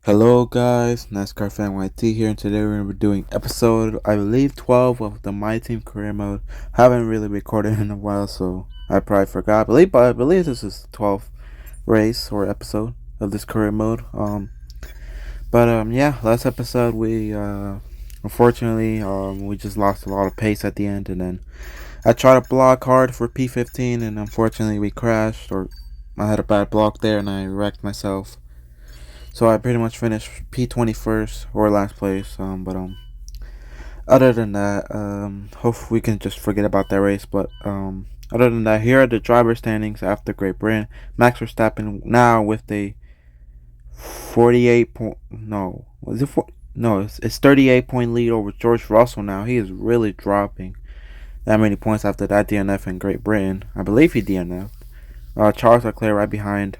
Hello guys, NASCAR fan YT here, and today we're going to be doing episode, I believe, 12 of the My Team Career Mode. Haven't really recorded in a while, so I probably forgot. I believe this is the 12th race or episode of this career mode. Yeah, last episode we unfortunately we just lost a lot of pace at the end, and then I tried to block hard for P15, and unfortunately we crashed, or I had a bad block there, and I wrecked myself. So I pretty much finished P21st or last place. Other than that, hopefully we can just forget about that race. Other than that, here are the driver standings after Great Britain. Max Verstappen now with a 48 point. No, was it four? No, it's 38-point lead over George Russell now. He is really dropping that many points after that DNF in Great Britain. I believe he DNF. Charles Leclerc right behind,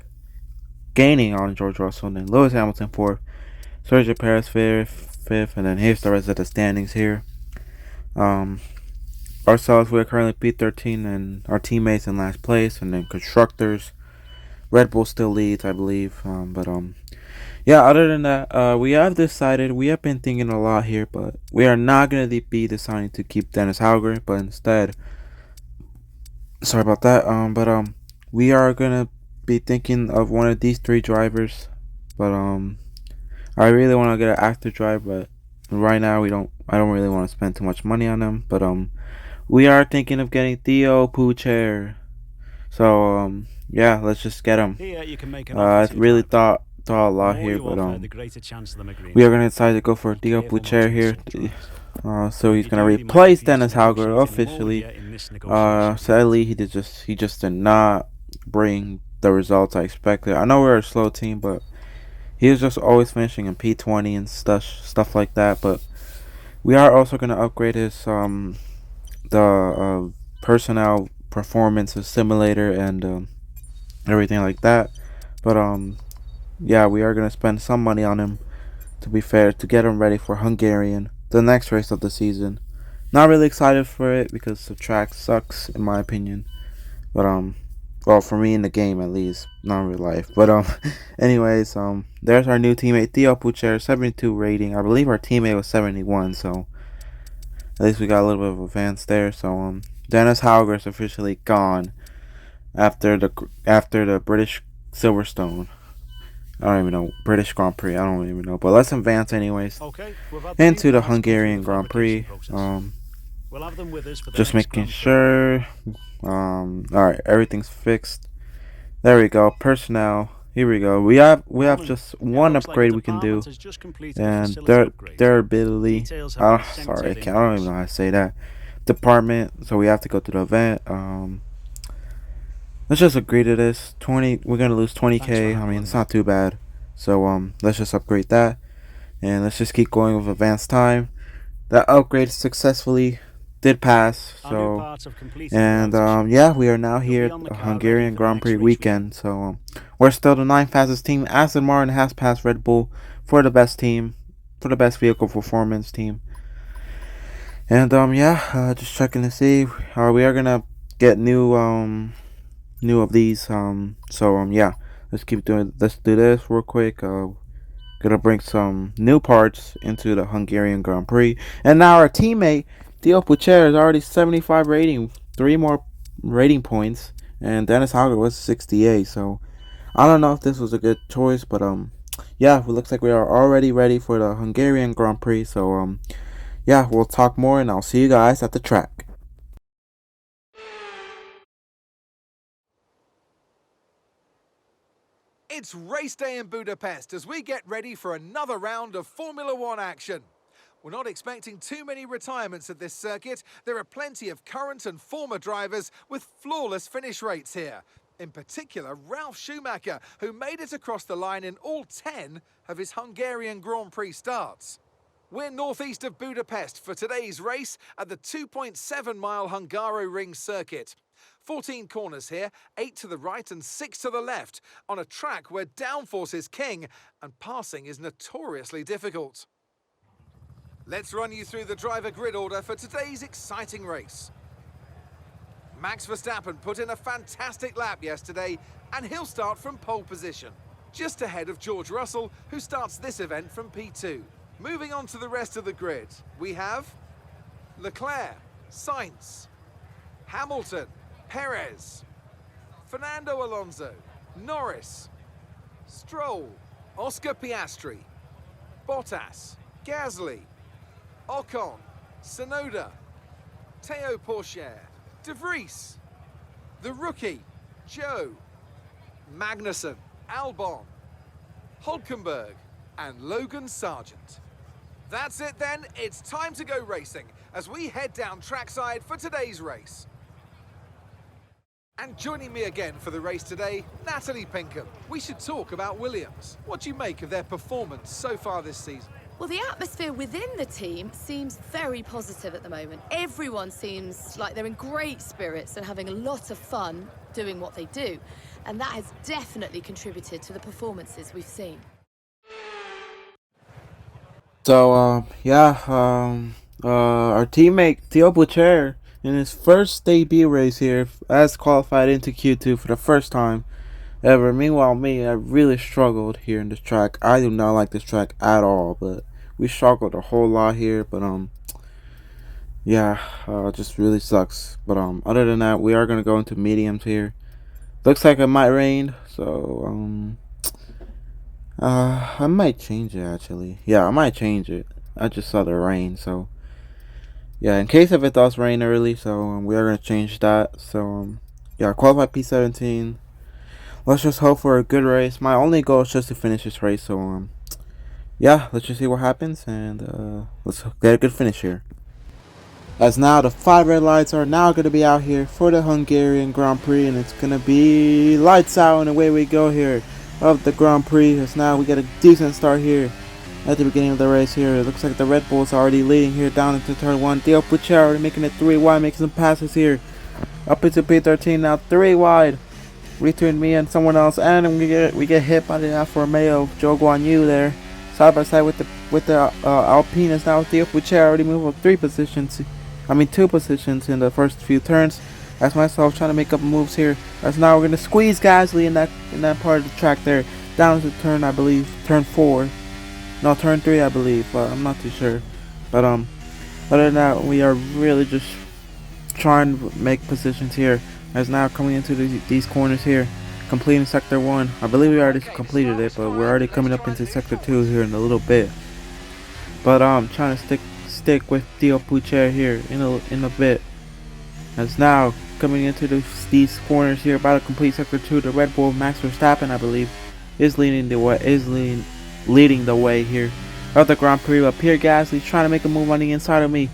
gaining on George Russell, and then Lewis Hamilton fourth, Sergio Perez fifth, and then here's the rest of the standings here. Ourselves, we're currently P13, and our teammates in last place, and then constructors, Red Bull still leads, I believe. Yeah. Other than that, we have been thinking a lot here, but we are not gonna be deciding to keep Dennis Hauger, but instead, sorry about that. We are gonna be thinking of one of these three drivers, but I really want to get an active driver, but right now we don't. I don't really want to spend too much money on them. We are thinking of getting Theo Pucher. So yeah, let's just get him. Here you can make an I offer to really driver. thought a lot The more here, you but offer, the greater chance of them agreeing. we are gonna decide to go for Be Theo careful Pucher watching here. some drives. So he's He gonna clearly might replace refuse to Dennis Hauger negotiate officially. anymore in this negotiation. Sadly, he just did not bring the results I expected. I know we're a slow team, but he was just always finishing in P20 and stuff like that. But we are also gonna upgrade his the personnel performance simulator and everything like that. But yeah, we are gonna spend some money on him, to be fair, to get him ready for Hungarian, the next race of the season. Not really excited for it because the track sucks in my opinion. But well, for me in the game at least, not in real life. Anyways, there's our new teammate Theo Pucher, 72 rating. I believe our teammate was 71, so at least we got a little bit of advance there. So Dennis Hauger is officially gone after the British Silverstone. I don't even know, British Grand Prix. I don't even know. But let's advance anyways Okay, into the Hungarian Grand Prix. We'll have them with us for the Just next making Grand Prix. sure. All right, everything's fixed. There we go. Personnel. Here we go. We have just one upgrade we can do, and durability. Sorry, I don't even know how to say that. Department. So we have to go to the event. Let's just agree to this. 20. We're gonna lose 20k. I mean, it's not too bad. So let's just upgrade that, and let's just keep going with advanced time. That upgrade successfully did pass. So and yeah, we are now here at the Hungarian Grand Prix weekend. So we're still the 9th fastest team. Aston Martin has passed Red Bull for the best team, for the best vehicle performance team. And yeah, just checking to see. We are gonna get new of these. Yeah, let's do this real quick. Gonna bring some new parts into the Hungarian Grand Prix. And now our teammate Theo Pucher is already 75 rating, 3 more rating points, and Dennis Hauger was 68. So I don't know if this was a good choice, but yeah, it looks like we are already ready for the Hungarian Grand Prix. So yeah, we'll talk more, and I'll see you guys at the track. It's race day in Budapest as we get ready for another round of Formula One action. We're not expecting too many retirements at this circuit. There are plenty of current and former drivers with flawless finish rates here. In particular, Ralf Schumacher, who made it across the line in all 10 of his Hungarian Grand Prix starts. We're northeast of Budapest for today's race at the 2.7-mile Hungaroring circuit. 14 corners here, 8 to the right and 6 to the left, on a track where downforce is king and passing is notoriously difficult. Let's run you through the driver grid order for today's exciting race. Max Verstappen put in a fantastic lap yesterday, and he'll start from pole position. just ahead of George Russell, who starts this event from P2. Moving on to the rest of the grid, we have Leclerc, Sainz, Hamilton, Perez, Fernando Alonso, Norris, Stroll, Oscar Piastri, Bottas, Gasly, Ocon, Tsunoda, Teo Pourchaire, De Vries, the rookie, Joe, Magnussen, Albon, Hulkenberg, and Logan Sargent. That's it then, it's time to go racing as we head down trackside for today's race. And joining me again for the race today, Natalie Pinkham. We should talk about Williams. What do you make of their performance so far this season? Well, the atmosphere within the team seems very positive at the moment. Everyone seems like they're in great spirits and having a lot of fun doing what they do. And that has definitely contributed to the performances we've seen. So, our teammate Theo Pourchaire, in his first debut race here, has qualified into Q2 for the first time ever. Meanwhile, me, I really struggled here in this track. I do not like this track at all, but we struggled a whole lot here. But just really sucks. But other than that, we are gonna go into mediums here. Looks like it might rain, so I might change it actually. Yeah, I might change it. I just saw the rain, so. Yeah, in case if it does rain early, so we are going to change that. So, qualified P17. Let's just hope for a good race. My only goal is just to finish this race. So, let's just see what happens. And let's get a good finish here. As now the 5 red lights are now going to be out here for the Hungarian Grand Prix. And it's going to be lights out and away we go here of the Grand Prix. As now we get a decent start here. At the beginning of the race here, it looks like the Red Bulls are already leading here down into turn 1. Theo Pourchaire already making it 3 wide, making some passes here. Up into P13 now, 3 wide. Between me and someone else, and we get hit by the Alfa Romeo of Zhou Guanyu there. Side by side with the Alpine. Is now Theo Pourchaire already moved up 2 positions in the first few turns. As myself trying to make up moves here. As now we're gonna squeeze Gasly in that part of the track there. Down to turn, I believe, turn 4. No, turn 3, I believe, but I'm not too sure. But other than that, we are really just trying to make positions here. As now coming into these corners here, completing sector 1. I believe we already completed it, but we're already coming up into sector 2 here in a little bit. But trying to stick with Theo Pourchaire here in a bit. As now coming into these corners here, about to complete sector 2. The Red Bull Max Verstappen, I believe, is leading the way here of the Grand Prix. But Pierre Gasly's trying to make a move on the inside of me.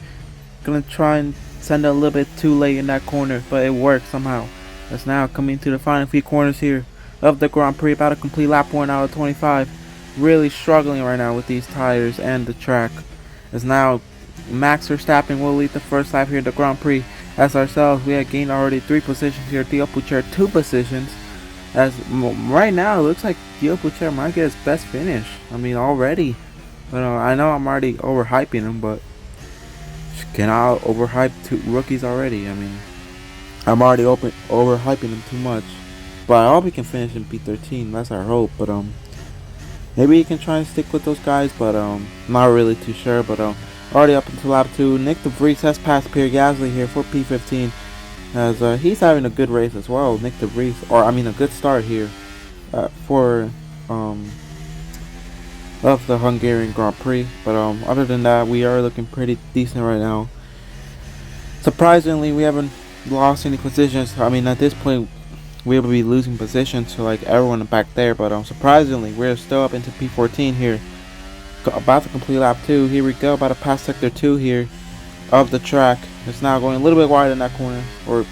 Gonna try and send it a little bit too late in that corner, but it worked somehow. That's now coming to the final few corners here of the Grand Prix. About to complete lap 1 out of 25. Really struggling right now with these tires and the track. As now Max Verstappen will lead the first lap here at the Grand Prix. As ourselves, we had gained already 3 positions here. Theo Pourchaire 2 positions. As right now, it looks like Theo Pourchaire might get his best finish. I mean, already. But I know I'm already overhyping him, but can I overhype 2 rookies already? I mean, I'm already overhyping him too much. But I hope he can finish in P13. That's our hope. But maybe he can try and stick with those guys. But not really too sure. But already up until lap 2, Nick De Vries has passed Pierre Gasly here for P15. As he's having a good race as well, Nick De Vries, a good start here for of the Hungarian Grand Prix. But other than that, we are looking pretty decent right now. Surprisingly, we haven't lost any positions. I mean, at this point, we'll be losing positions to like everyone back there. But surprisingly, we're still up into P14 here. About to complete lap 2. Here we go. About to pass sector 2 here of the track. It's now going a little bit wide in that corner, or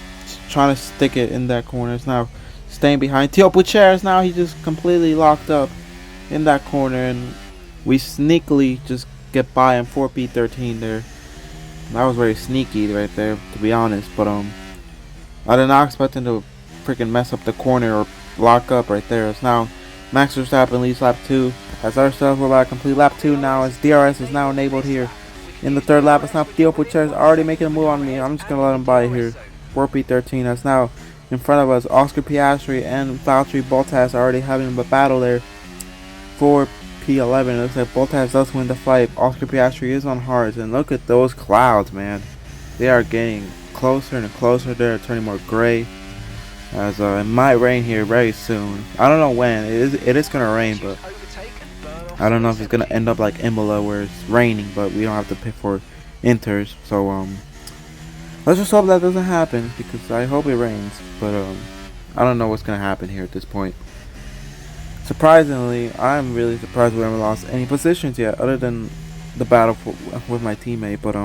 trying to stick it in that corner. It's now staying behind Theo Pourchaire. Now he just completely locked up in that corner, and we sneakily just get by him for P13 there. That was very sneaky right there, to be honest. But I did not expect him to freaking mess up the corner or lock up right there. It's now Max Verstappen leads lap 2. As ourselves, we're about to complete lap 2 now, as DRS is now enabled here. In the 3rd lap, it's now Theo Pourchaire is already making a move on me. I'm just going to let him by here. 4P13. That's now in front of us. Oscar Piastri and Valtteri Bottas are already having a battle there 4 P11. It looks like Bottas does win the fight. Oscar Piastri is on hards, and look at those clouds, man. They are getting closer and closer. They're turning more gray. As it might rain here very soon. I don't know when. It is gonna rain, but I don't know if it's gonna end up like Imola where it's raining, but we don't have to pay for inters. So let's just hope that doesn't happen, because I hope it rains. But I don't know what's gonna happen here at this point. Surprisingly, I'm really surprised we haven't lost any positions yet, other than the battle with my teammate. But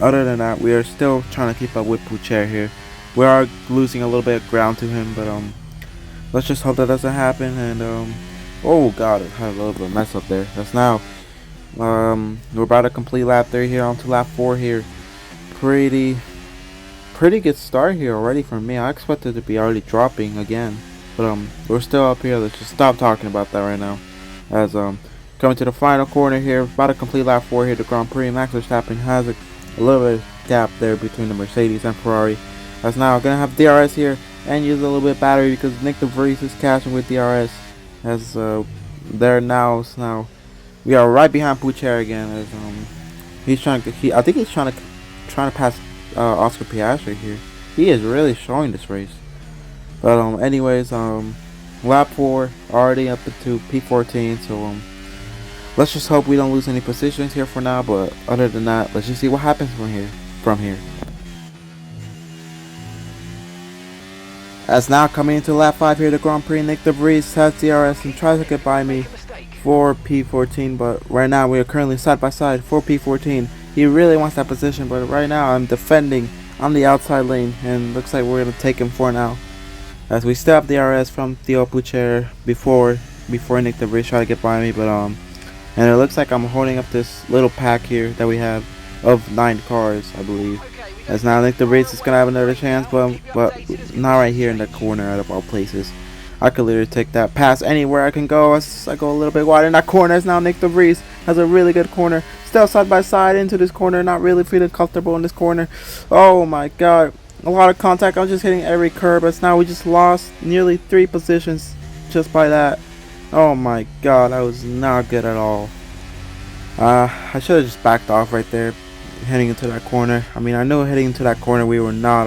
other than that, we are still trying to keep up with Pucher here. We are losing a little bit of ground to him, but let's just hope that doesn't happen. And oh god, I had a little bit of mess up there. That's now we're about to complete lap 3 here, on to lap 4 here. Pretty good start here already for me. I expected to be already dropping again, but we're still up here. Let's just stop talking about that right now. As coming to the final corner here, about to complete lap 4 here, the Grand Prix. Max Verstappen has a little bit of gap there between the Mercedes and Ferrari. As now gonna have DRS here and use a little bit of battery, because Nick De Vries is catching with DRS. As there now, we are right behind Pucher again. As he's trying to, I think he's trying to pass Oscar Piastri here. He is really showing this race. But anyways, lap 4 already up to P14. So let's just hope we don't lose any positions here for now. But other than that, let's just see what happens from here. As now coming into lap 5 here, the Grand Prix, Nick De Vries has DRS and tries to get by me for P14, but right now we are currently side by side for P14. He really wants that position, but right now I'm defending on the outside lane, and looks like we're going to take him for now. As we still have DRS from Theo Pucher before Nick De Vries try to get by me, but and it looks like I'm holding up this little pack here that we have of 9 cars, I believe. As now Nick De Vries is gonna have another chance, but not right here in the corner out of all places. I could literally take that pass anywhere I can go. As I go a little bit wide in that corner, as now Nick De Vries has a really good corner. Still side by side into this corner, not really feeling comfortable in this corner. Oh my god, a lot of contact. I'm just hitting every curb. As now we just lost nearly 3 positions just by that. Oh my god, that was not good at all. I should have just backed off right there, heading into that corner. I mean, I know heading into that corner we would not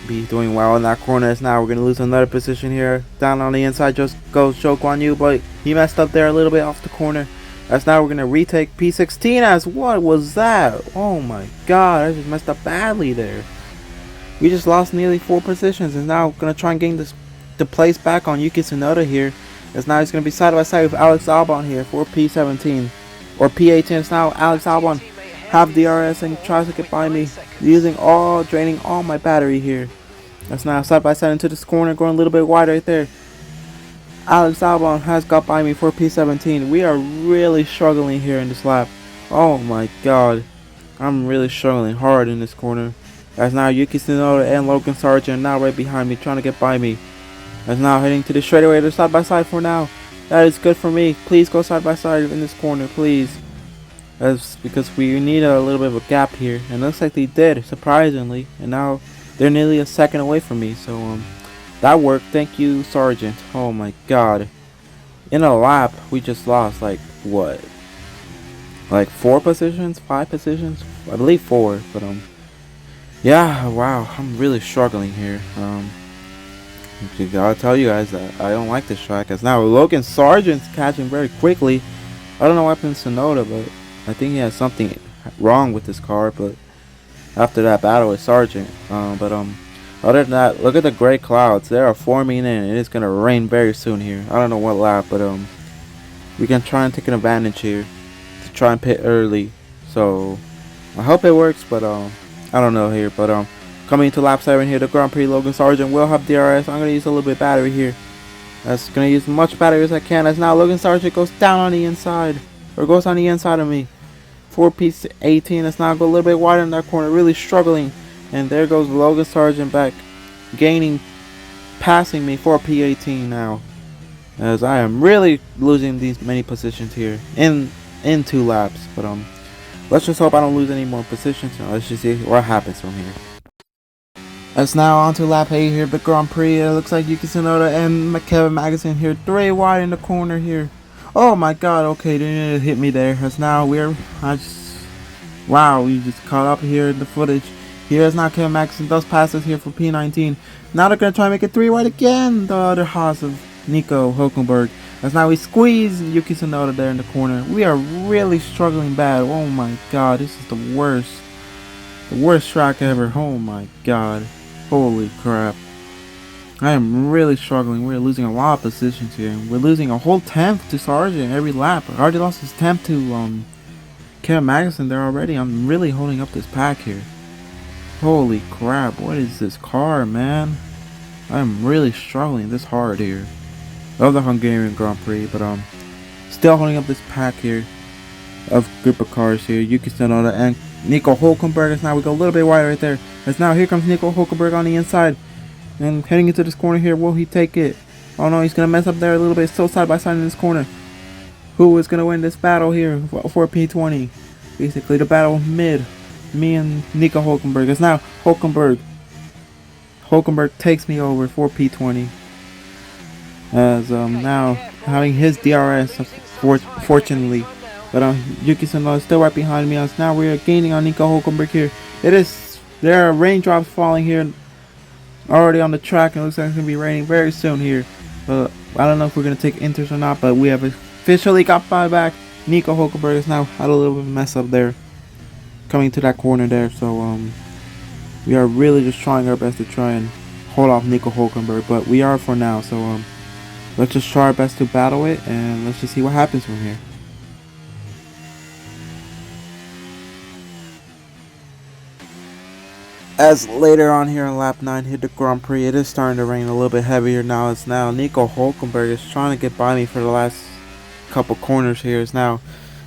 be doing well in that corner. As now we're gonna lose another position here. Down on the inside just goes Zhou Guanyu, but he messed up there a little bit off the corner. As now we're gonna retake P16. As what was that? Oh my god, I just messed up badly there. We just lost nearly 4 positions, and now gonna try and gain the place back on Yuki Tsunoda here. As now he's gonna be side by side with Alex Albon here for P17 or P18. It's now Alex Albon have DRS and tries to get by me, draining all my battery here. That's now side by side into this corner, going a little bit wide right there. Alex Albon has got by me for P17. We are really struggling here in this lap. Oh my god, I'm really struggling hard in this corner. As now Yuki Tsunoda and Logan Sargent now right behind me, trying to get by me. As now heading to the straightaway, they're side by side for now. That is good for me. Please go side by side in this corner, please. That's because we need a little bit of a gap here, and looks like they did, surprisingly. And now they're nearly a second away from me. So that worked. Thank you, Sargent. Oh my god. In a lap, we just lost like what? Like 4 positions, 5 positions? I believe 4. But yeah, wow. I'm really struggling here. I gotta tell you guys that I don't like this track. As now Logan Sargent's catching very quickly. I don't know what happened to Tsunoda, but I think he has something wrong with his car. But after that battle with Sargent, other than that, look at the gray clouds. They are forming in, and it's gonna rain very soon here. I don't know what lap, but we can try and take an advantage here to try and pit early. So I hope it works, but I don't know here. But coming into lap 7 here, the Grand Prix, Logan Sargent will have DRS. I'm going to use a little bit of battery here. That's going to use as much battery as I can. As now Logan Sargent goes down on the inside. Or goes on the inside of me. 4 P18. Let's now go a little bit wider in that corner. Really struggling. And there goes Logan Sargent back. Passing me for P18 now. As I am really losing these many positions here. In 2 laps. But let's just hope I don't lose any more positions. Let's just see what happens from here. It's now on to lap 8 here, the Grand Prix. It looks like Yuki Tsunoda and Kevin Magnussen here, 3 wide in the corner here. Oh my god, okay, they didn't hit me there. It's now wow, we just caught up here in the footage. Here's now Kevin Magnussen does pass us here for P19. Now they're going to try and make it 3 wide again, the other Haas of Nico Hülkenberg. As now we squeeze Yuki Tsunoda there in the corner. We are really struggling bad. Oh my god, this is the worst. The worst track ever. Oh my god. Holy crap. I am really struggling. We're losing a lot of positions here. We're losing a whole 10th to Sargent every lap. I already lost his 10th to Kevin Magnussen there already. I'm really holding up this pack here. Holy crap. What is this car, man? I'm really struggling this hard here. Love the Hungarian Grand Prix, but still holding up this pack here of group of cars here. Yuki Tsunoda and Nico Hülkenberg. As now we go a little bit wide right there. As now here comes Nico Hülkenberg on the inside. And heading into this corner here. Will he take it? Oh no, he's going to mess up there a little bit. Still side by side in this corner. Who is going to win this battle here for P20? Basically the battle mid. Me and Nico Hülkenberg. As now Hülkenberg takes me over for P20. As now having his DRS fortunately. But Yuki Tsunoda is still right behind me. As now we are gaining on Nico Hülkenberg here. There are raindrops falling here already on the track, and it looks like it's going to be raining very soon here. But I don't know if we're going to take inters or not, but we have officially got by back. Nico Hülkenberg is now had a little bit of a mess up there coming to that corner there. So we are really just trying our best to try and hold off Nico Hülkenberg, but we are for now. So let's just try our best to battle it, and let's just see what happens from here. As later on here in lap 9 hit the Grand Prix, it is starting to rain a little bit heavier now. It's now Nico Hülkenberg is trying to get by me for the last couple corners here. It's now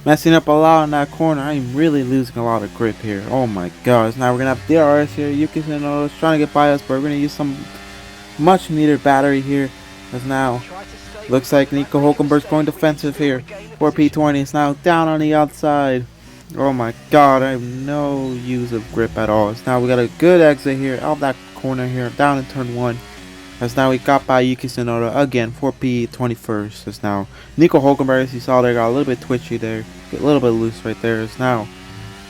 messing up a lot in that corner. I'm really losing a lot of grip here. Oh my gosh. Now we're going to have DRS here. Yuki Tsunoda is trying to get by us, but we're going to use some much needed battery here. As now looks like Nico Hülkenberg is going defensive here for P20. It's now down on the outside. Oh my god, I have no use of grip at all. So now we got a good exit here out of that corner here, down in turn 1. As now we got by Yuki Tsunoda again for P21st. As now Nico Hülkenberg, as you saw there, got a little bit twitchy there, a little bit loose right there. As now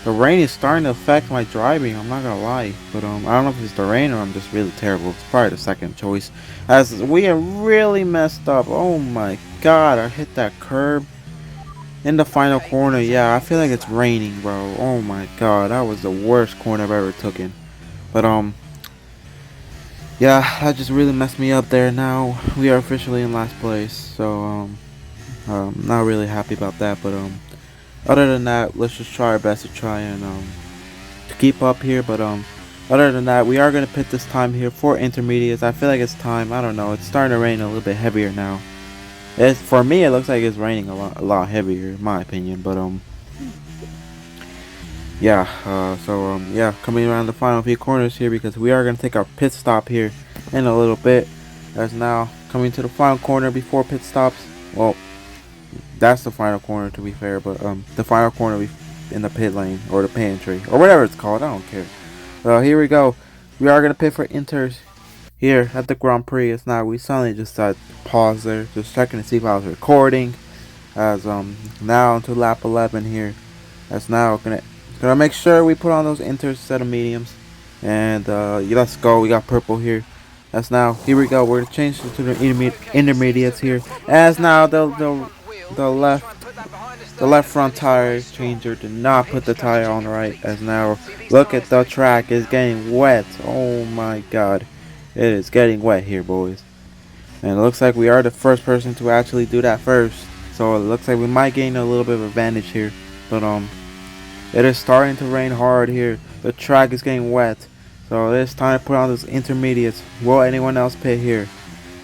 the rain is starting to affect my driving, I'm not gonna lie. But I don't know if it's the rain or I'm just really terrible. It's probably the second choice. As we are really messed up. Oh my god, I hit that curb in the final corner. Yeah, I feel like it's raining, bro. Oh my god, that was the worst corner I've ever taken. But yeah, that just really messed me up there. Now we are officially in last place, so not really happy about that. But other than that, let's just try our best to try and to keep up here. But other than that, we are gonna pit this time here for intermediates. I feel like it's time. I don't know, it's starting to rain a little bit heavier now. For me, it looks like it's raining a lot heavier, in my opinion. But yeah. Yeah, coming around the final few corners here, because we are gonna take our pit stop here in a little bit. As now coming to the final corner before pit stops. Well, that's the final corner to be fair, but the final corner in the pit lane or the pantry or whatever it's called. I don't care. Here we go. We are gonna pit for inters here at the Grand Prix. It's now we suddenly just decided to pause there, just checking to see if I was recording. As now into lap 11 here. That's now gonna make sure we put on those inters instead of mediums. And let's go. We got purple here. That's now here we go. We're gonna change to the intermediates here. As now the left front tire changer did not put the tire on right. As now look at the track, is getting wet. Oh my god. It is getting wet here, boys. And it looks like we are the first person to actually do that first. So it looks like we might gain a little bit of advantage here. But it is starting to rain hard here. The track is getting wet. So it is time to put on those intermediates. Will anyone else pit here?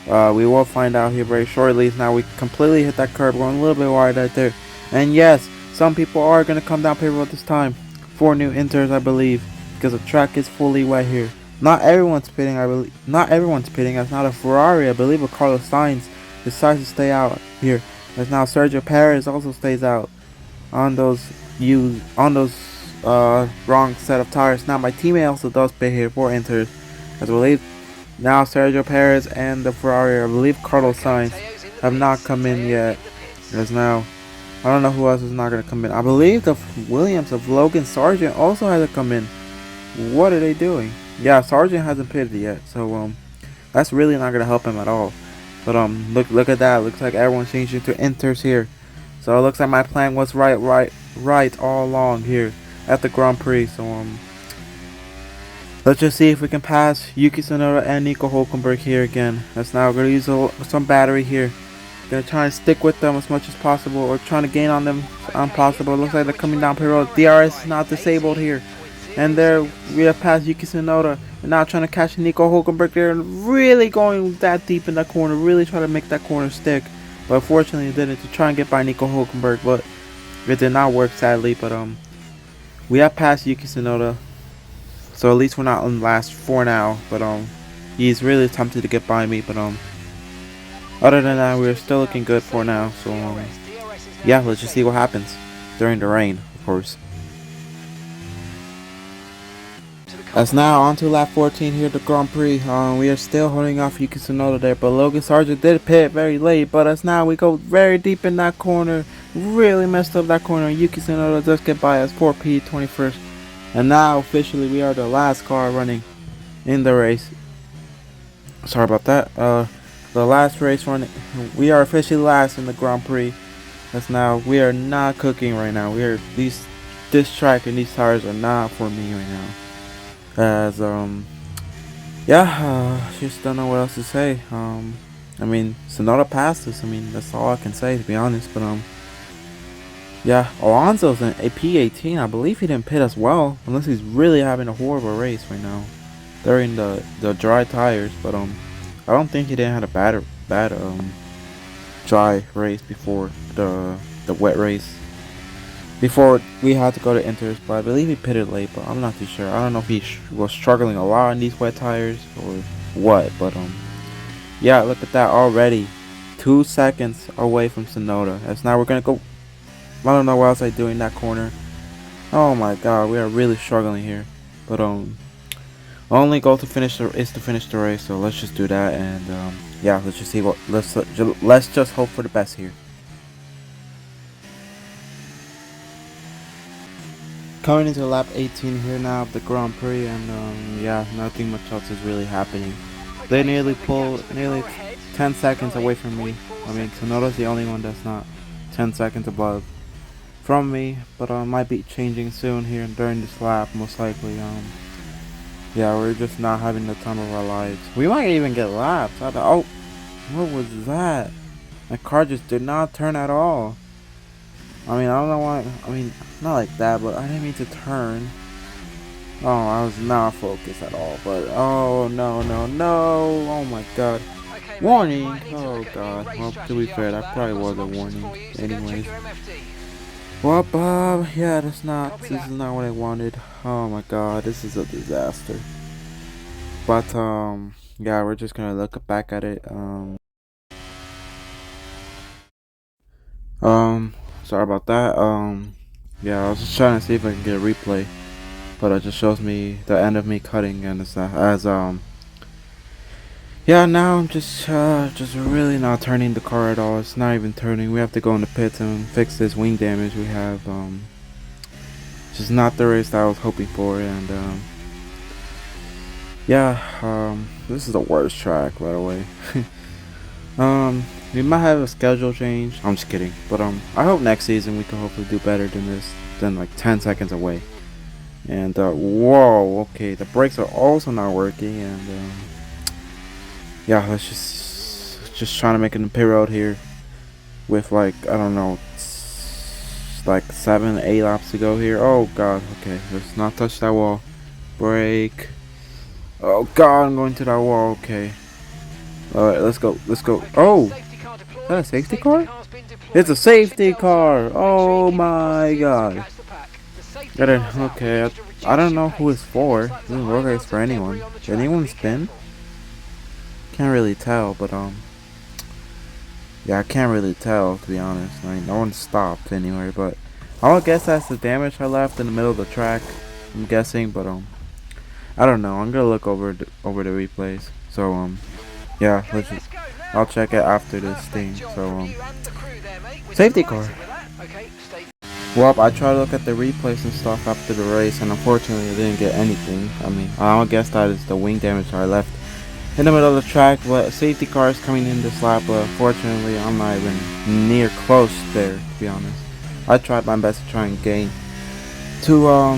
We will find out here very shortly. Now we completely hit that curb, going a little bit wide right there. And yes, some people are going to come down pit road this time. 4 new inters, I believe. Because the track is fully wet here. Not everyone's pitting, I believe. Not everyone's pitting. As not a Ferrari, I believe a Carlos Sainz decides to stay out here. As now Sergio Perez also stays out on those wrong set of tires. Now my teammate also does pit here for inters. I believe now Sergio Perez and the Ferrari, I believe Carlos Sainz, have not come in yet. There's now, I don't know who else is not going to come in. I believe the Williams of Logan Sargent also hasn't come in. What are they doing? Yeah, Sargent hasn't pitted yet, so that's really not going to help him at all. But look at that. Looks like everyone's changing to inters here. So it looks like my plan was right all along here at the Grand Prix. So let's just see if we can pass Yuki Tsunoda and Nico Hulkenberg here again. That's now we're gonna use some battery here. Gonna try and stick with them as much as possible, or trying to gain on them as possible. It looks like they're coming down pit road. DRS is not disabled here, and there we have passed Yuki Tsunoda. And now trying to catch Nico Hulkenberg there, and really going that deep in that corner, really trying to make that corner stick. But unfortunately it didn't, to try and get by Nico Hulkenberg, but it did not work sadly. But we have passed Yuki Tsunoda, so at least we're not on last for now. But he's really tempted to get by me, but other than that, we're still looking good for now. So yeah, let's just see what happens during the rain, of course. As now on to lap 14 here at the Grand Prix. We are still holding off Yuki Tsunoda there, but Logan Sargent did pit very late. But as now we go very deep in that corner, really messed up that corner. Yuki Tsunoda does get by us for P21st, and now officially we are the last car running in the race. Sorry about that. The last race running, we are officially last in the Grand Prix. As now we are not cooking right now. This track and these tires are not for me right now. As just don't know what else to say. I mean, Tsunoda passed us. I mean, that's all I can say, to be honest. But yeah, Alonso's in a P18. I believe he didn't pit as well, unless he's really having a horrible race right now during the dry tires. But I don't think he didn't have a bad dry race before the wet race. Before we had to go to inters, but I believe he pitted late, but I'm not too sure. I don't know if he was struggling a lot in these wet tires or what, but yeah, look at that already. 2 seconds away from Tsunoda. As now we're gonna go, I don't know what else I do in that corner. Oh my god, we are really struggling here. But only goal to finish is to finish the race, so let's just do that. And yeah, let's just see what let's just hope for the best here. Coming into lap 18 here now of the Grand Prix, and yeah, nothing much else is really happening. They nearly pulled 10 seconds away from me. I mean, Tsunoda's the only one that's not 10 seconds above from me, but might be changing soon here during this lap, most likely. Yeah, we're just not having the time of our lives. We might even get laps. Oh, what was that? My car just did not turn at all. I mean, I don't know why. I mean, not like that, but I didn't mean to turn. Oh, I was not focused at all. But oh no. Oh my god. Warning. Oh god. Well, to be fair, that probably was a warning. Anyways. Well, Bob. Yeah, this is not what I wanted. Oh my god, this is a disaster. But yeah, we're just gonna look back at it. Sorry about that. Yeah, I was just trying to see if I can get a replay, but it just shows me the end of me cutting, and it's yeah, now I'm just really not turning the car at all. It's not even turning. We have to go in the pits and fix this wing damage we have. Just not the race that I was hoping for, and yeah, this is the worst track, by the way. We might have a schedule change. I'm just kidding, but I hope next season we can hopefully do better than this, than like 10 seconds away. And whoa, okay, the brakes are also not working, and yeah, let's just trying to make it in pit road here with like, I don't know, like 7-8 laps to go here. Oh god, okay, let's not touch that wall. Brake. Oh god, I'm going to that wall. Okay, alright, let's go. Oh, is that a safety car? It's a safety car. Oh my god. Okay, I don't know who it's for. It doesn't look like it's for anyone. Did anyone spin? Can't really tell, but yeah, I can't really tell, to be honest. I mean, no one stopped anywhere, but I would guess that's the damage I left in the middle of the track, I'm guessing. But I don't know. I'm gonna look over the replays. So yeah, I'll check it after this thing. So safety car. Well, I tried to look at the replays and stuff after the race, and unfortunately, I didn't get anything. I mean, I guess that is the wing damage I left in the middle of the track. But safety car is coming in this lap, but unfortunately, I'm not even near close there. To be honest, I tried my best to try and gain to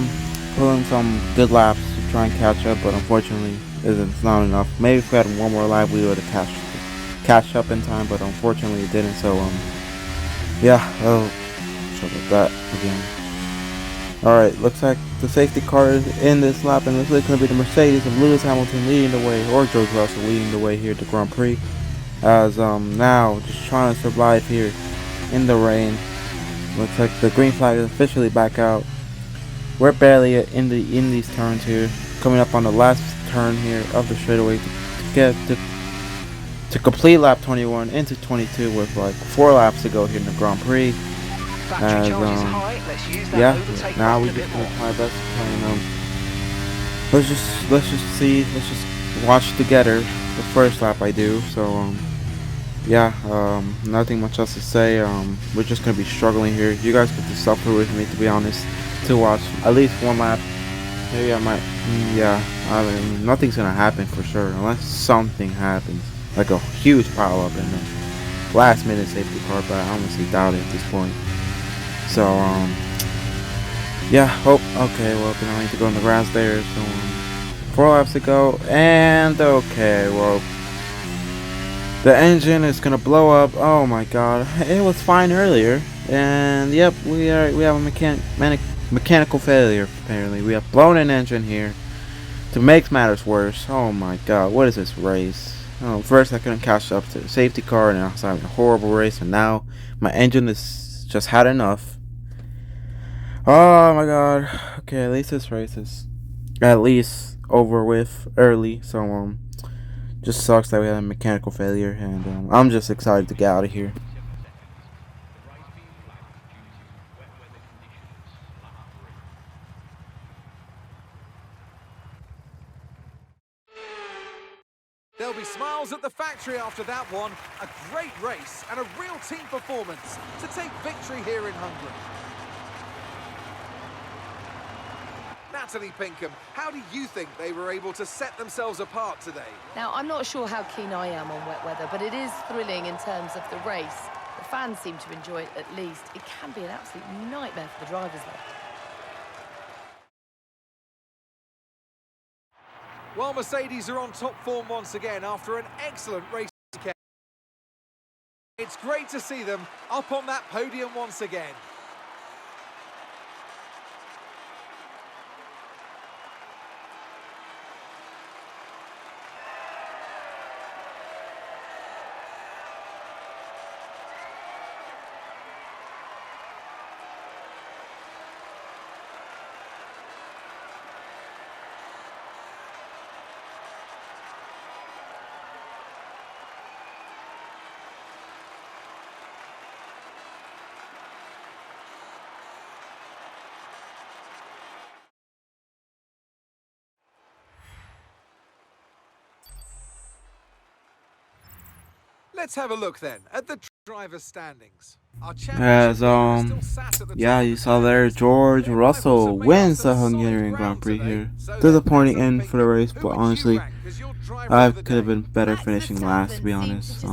pull in some good laps to try and catch up, but unfortunately, it's not enough. Maybe if we had one more lap, we would have catch up in time, but unfortunately, it didn't. So yeah. Sorry about that again. Alright, looks like the safety car is in this lap, and it's going to be the Mercedes of Lewis Hamilton leading the way, or George Russell leading the way here at the Grand Prix. As now just trying to survive here in the rain. Looks like the green flag is officially back out. We're barely in these turns here, coming up on the last turn here of the straightaway to complete lap 21 into 22 with like 4 laps to go here in the Grand Prix. As yeah, now we just gonna try our best to try and let's just watch together the first lap I do. So yeah, nothing much else to say. We're just gonna be struggling here. You guys get to suffer with me, to be honest, to watch at least one lap. Maybe I might, yeah, I mean, nothing's gonna happen for sure unless something happens, like a huge pile up in the last minute safety car, but I honestly doubt it at this point. So yeah, okay, well, then I need to go on the grass there. So 4 laps to go, and okay, well, the engine is gonna blow up. Oh my god, it was fine earlier, and yep, we have a mechanical failure. Apparently, we have blown an engine here to make matters worse. Oh my god, what is this race? Oh, first I couldn't catch up to the safety car, and I was having a horrible race, and now my engine is just had enough. Oh my god. Okay, at least this race is at least over with early. So just sucks that we had a mechanical failure, and I'm just excited to get out of here. There'll be smiles at the factory after that one. A great race and a real team performance to take victory here in Hungary. Natalie Pinkham, how do you think they were able to set themselves apart today? Now, I'm not sure how keen I am on wet weather, but it is thrilling in terms of the race. The fans seem to enjoy it at least. It can be an absolute nightmare for the drivers, though. Well, Mercedes are on top form once again after an excellent race weekend. It's great to see them up on that podium once again. Let's have a look then at the driver's standings. As yeah, you saw there, George Russell wins the Hungarian Grand Prix here. Disappointing end for the race, but honestly, I could have been better finishing last, to be honest.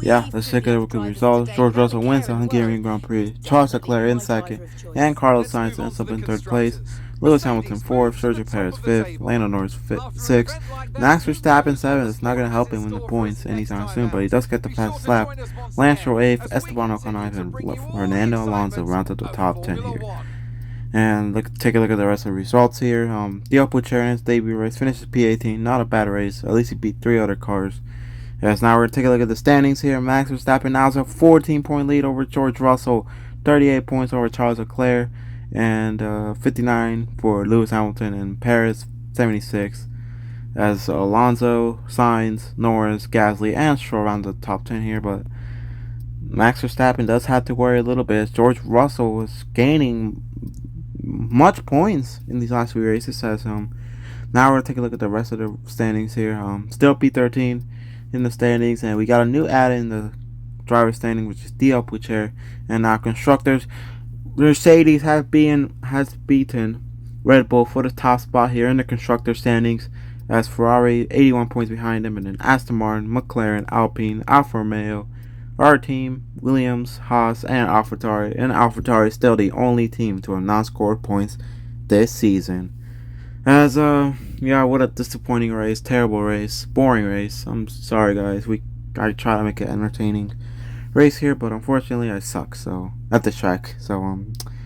Yeah, let's take a look at the results. George Russell wins the Hungarian Grand Prix. Charles Leclerc in second, and Carlos Sainz ends up in third place. Lewis Hamilton 4th, Sergio Perez 5th, Lando Norris 6th, Max Verstappen 7th. It's not going to help him win the points anytime soon, but he does get the fastest lap. Lance Stroll 8th, Esteban Ocon 9th, and Fernando Alonso rounds up the top 10 here. And take a look at the rest of the results here. Theo Puchar's debut race finishes P18, not a bad race. At least he beat 3 other cars. Yes, now we're going to take a look at the standings here. Max Verstappen now has a 14-point lead over George Russell, 38 points over Charles Leclerc, and 59 for Lewis Hamilton, and Perez 76. As Alonso, Sainz, Norris, Gasly, and Stroll around the top 10 here, but Max Verstappen does have to worry a little bit. George Russell was gaining much points in these last few races. As now we're gonna take a look at the rest of the standings here. Still P13 in the standings, and we got a new add in the driver standing, which is DL Pucher. And our constructors, Mercedes has beaten Red Bull for the top spot here in the constructor standings, as Ferrari 81 points behind them, and then Aston Martin, McLaren, Alpine, Alfa Romeo, our team, Williams, Haas, and AlphaTauri. And AlphaTauri is still the only team to have not scored points this season. As yeah, what a disappointing race, terrible race, boring race. I'm sorry guys, I try to make it entertaining race here, but unfortunately I suck so at the track. So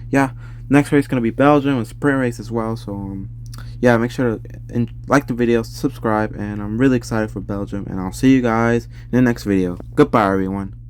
yeah, next race is gonna be Belgium, a sprint race as well. So yeah, make sure to like the video, subscribe, and I'm really excited for Belgium, and I'll see you guys in the next video. Goodbye everyone.